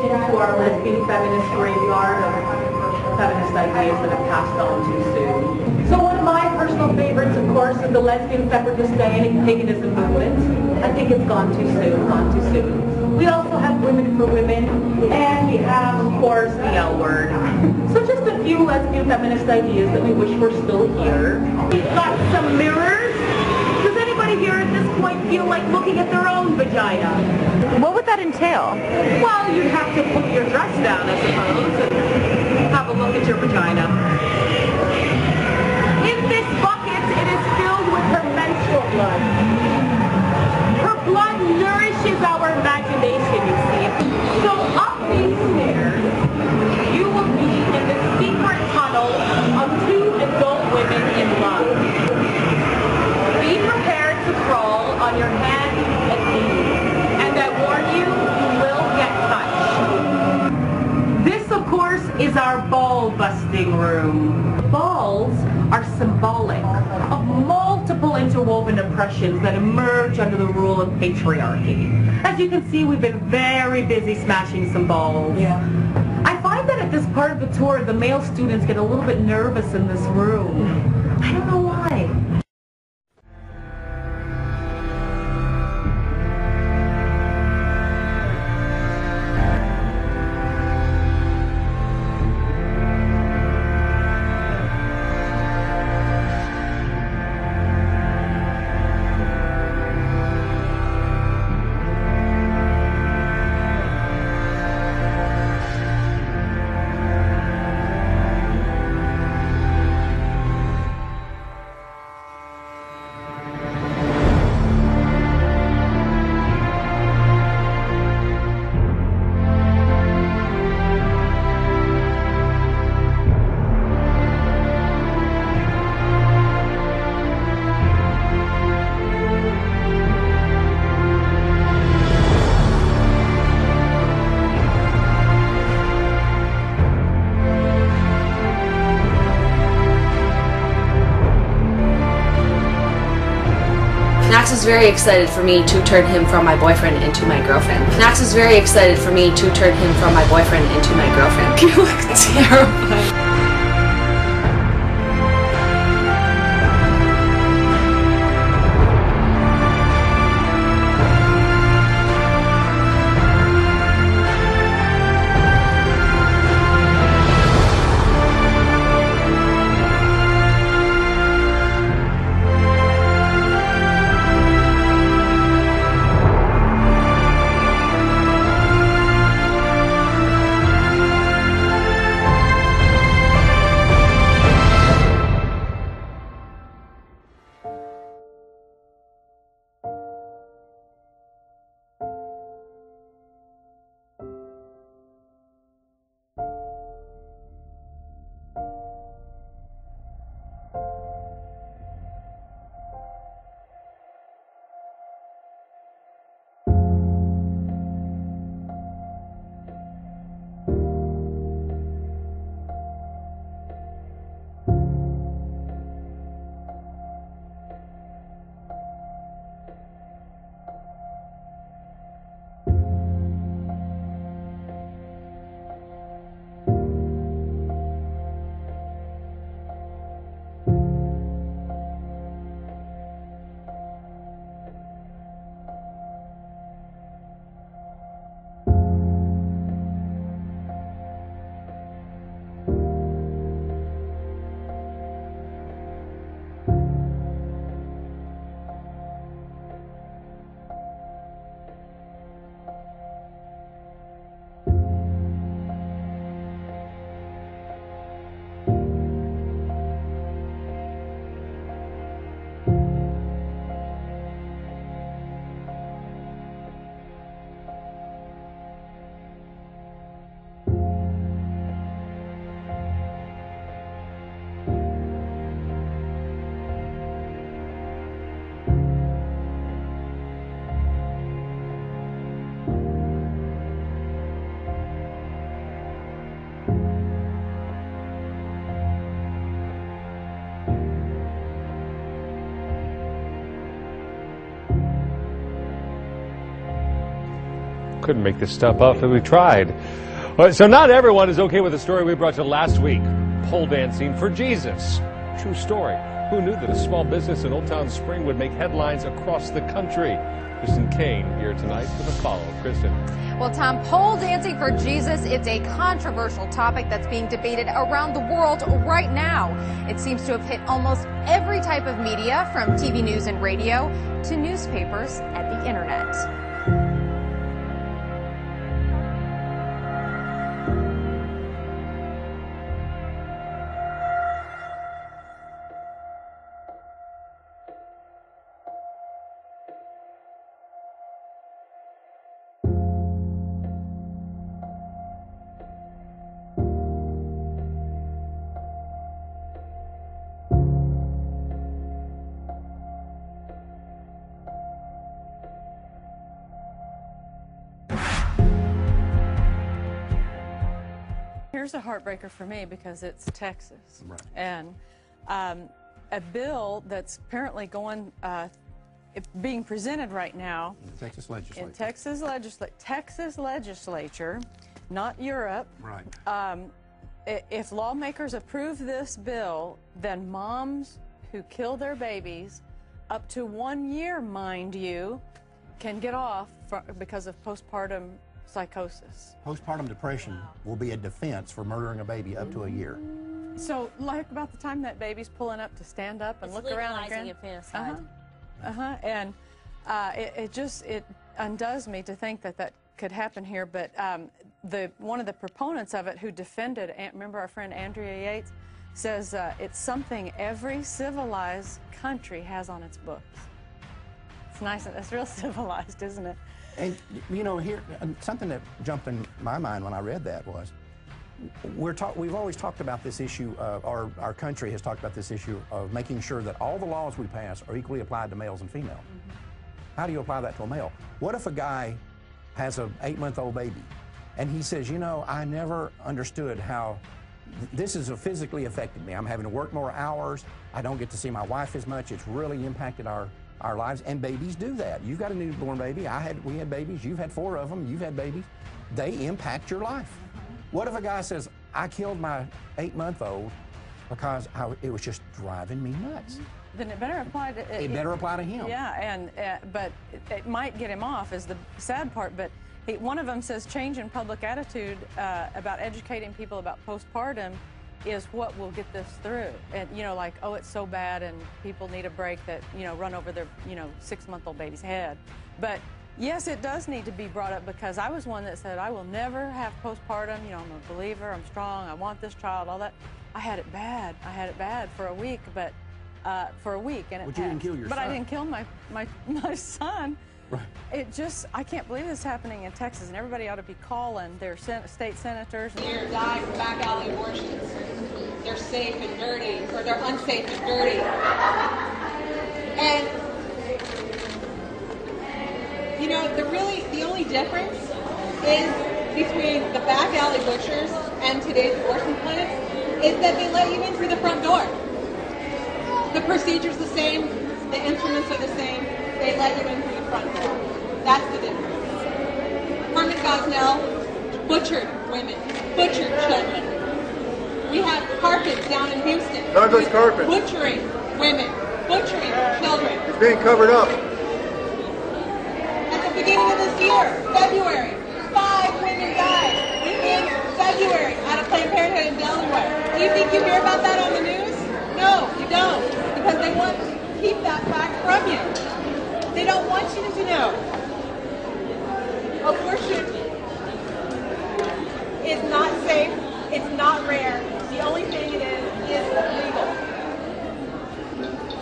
into our lesbian feminist graveyard of feminist ideas that have passed on too soon. So one of my personal favorites, of course, is the lesbian feminist Satanic paganism movement. I think it's gone too soon. We also have women for women, and we have, of course, the L word. So just a few lesbian feminist ideas that we wish were still here. We've got some mirrors. Does anybody here at this point feel like looking at their own vagina? What would that entail? Well, you'd have to pull your dress down, I suppose, and have a look at your vagina. In this bucket, it is filled with her menstrual blood. Her blood nourishes our imagination, you see. So up these stairs, you will be in the secret tunnel of two adult women in love. Be prepared to crawl on your hands and knees. And I warn you, you will get touched. This, of course, is our ball-busting room. Balls are symbolic of multiple interwoven oppressions that emerge under the rule of patriarchy. As you can see, we've been very busy smashing some balls. Yeah. I find that at this part of the tour, the male students get a little bit nervous in this room. I don't know why. Max is very excited for me to turn him from my boyfriend into my girlfriend. Max is very excited for me to turn him from my boyfriend into my girlfriend. You look terrified. couldn't make this stuff up if we tried. So not everyone is okay with the story we brought you last week. Pole dancing for Jesus. True story. Who knew that a small business in Old Town Spring would make headlines across the country? Kristen Kane here tonight with a follow. Kristen. Well, Tom, pole dancing for Jesus, it's a controversial topic that's being debated around the world right now. It seems to have hit almost every type of media, from TV news and radio to newspapers and the internet. Here's a heartbreaker for me because it's Texas. Right. And a bill that's apparently being presented right now In the Texas legislature. in Texas legislature, not Europe. Right. If lawmakers approve this bill, then moms who kill their babies, up to 1 year, mind you, can get off because of postpartum psychosis. Postpartum depression will be a defense for murdering a baby up to a year. So, like about the time that baby's pulling up to stand up and look around and infanticide. And it undoes me to think that that could happen here. But one of the proponents of it, who defended, remember our friend Andrea Yates, says it's something every civilized country has on its books. It's nice. It's real civilized, isn't it? And, you know, here, something that jumped in my mind when I read that was, we've always talked about this issue, our country has talked about this issue of making sure that all the laws we pass are equally applied to males and females. Mm-hmm. How do you apply that to a male? What if a guy has an 8-month-old baby and he says, you know, I never understood how this has physically affected me. I'm having to work more hours. I don't get to see my wife as much. It's really impacted our lives, and babies do that. You've got a newborn baby. We had babies. You've had 4 of them. You've had babies. They impact your life. What if a guy says, I killed my 8-month-old because it was just driving me nuts? Then it better apply to it better apply to him. Yeah, but it might get him off, is the sad part. But one of them says change in public attitude about educating people about postpartum is what will get this through. And, you know, like, oh, it's so bad and people need a break, that, you know, run over their, 6-month-old baby's head. But yes, it does need to be brought up, because I was one that said, I will never have postpartum. You know, I'm a believer, I'm strong, I want this child, all that. I had it bad. I had it bad for a week, and it But you didn't kill your But son. I didn't kill my son. Right. I can't believe this is happening in Texas, and everybody ought to be calling their state senators. They're dying from back alley abortions. They're safe and dirty, or they're unsafe and dirty. And, you know, the only difference is between the back alley butchers and today's abortion clinics is that they let you in through the front door. The procedure's the same, the instruments are the same, they let you in through the front door. That's the difference. Herman Gosnell butchered women, butchered children. We have Carpet down in Houston. Douglas Carpet. Butchering women, butchering children. It's being covered up. At the beginning of this year, February, 5 women died in February out of Planned Parenthood in Delaware. Do you think you hear about that on the news? No, you don't, because they want to keep that fact from you. They don't want you to know. Abortion is not safe. It's not rare. The only thing it is legal.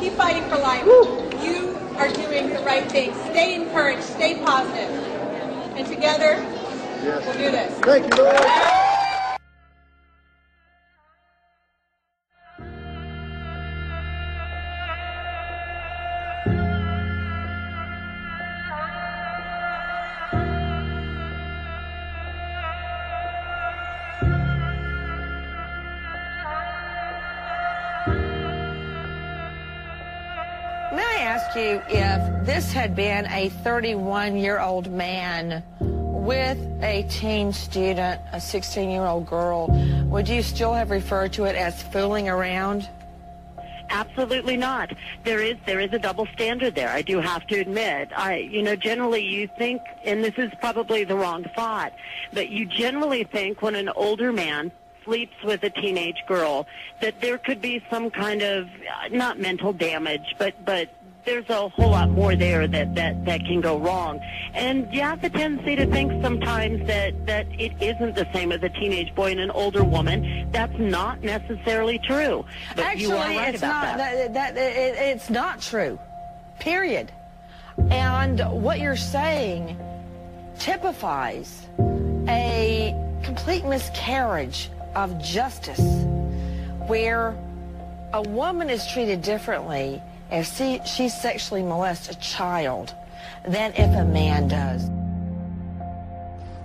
Keep fighting for life. You are doing the right thing. Stay encouraged. Stay positive. And together, we'll do this. Thank you, Lord. May I ask you, if this had been a 31-year-old man with a teen student, a 16-year-old girl, would you still have referred to it as fooling around? Absolutely not. There is a double standard there, I do have to admit. Generally you think, and this is probably the wrong thought, but you generally think when an older man sleeps with a teenage girl that there could be some kind of, not mental damage, but there's a whole lot more there that can go wrong. And you have the tendency to think sometimes that it isn't the same as a teenage boy and an older woman. That's not necessarily true. But actually, you are right about that. It's not true, period. And what you're saying typifies a complete miscarriage of justice, where a woman is treated differently if she sexually molests a child than if a man does.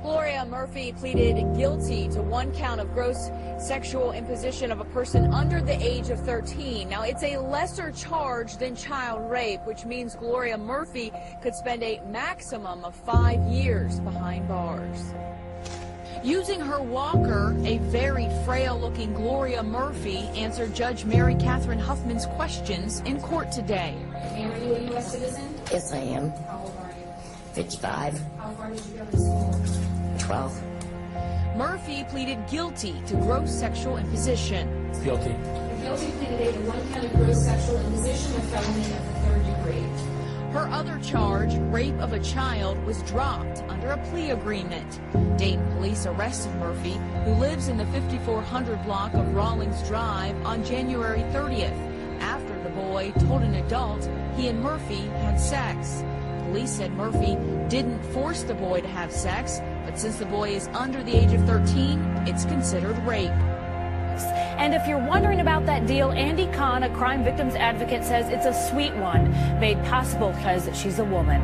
Gloria Murphy pleaded guilty to one count of gross sexual imposition of a person under the age of 13. Now, it's a lesser charge than child rape, which means Gloria Murphy could spend a maximum of 5 years behind bars. Using her walker, a very frail-looking Gloria Murphy answered Judge Mary Catherine Huffman's questions in court today. Mary, are you a U.S. citizen? Yes, I am. How old are you? 55. How far did you go to school? 12. Murphy pleaded guilty to gross sexual imposition. Guilty. Guilty pleaded to one count of gross sexual imposition, a felony of the 3rd degree. Her other charge, rape of a child, was dropped under a plea agreement. Dayton police arrested Murphy, who lives in the 5400 block of Rawlings Drive, on January 30th, after the boy told an adult he and Murphy had sex. Police said Murphy didn't force the boy to have sex, but since the boy is under the age of 13, it's considered rape. And if you're wondering about that deal, Andy Kahn, a crime victims advocate, says it's a sweet one, made possible because she's a woman.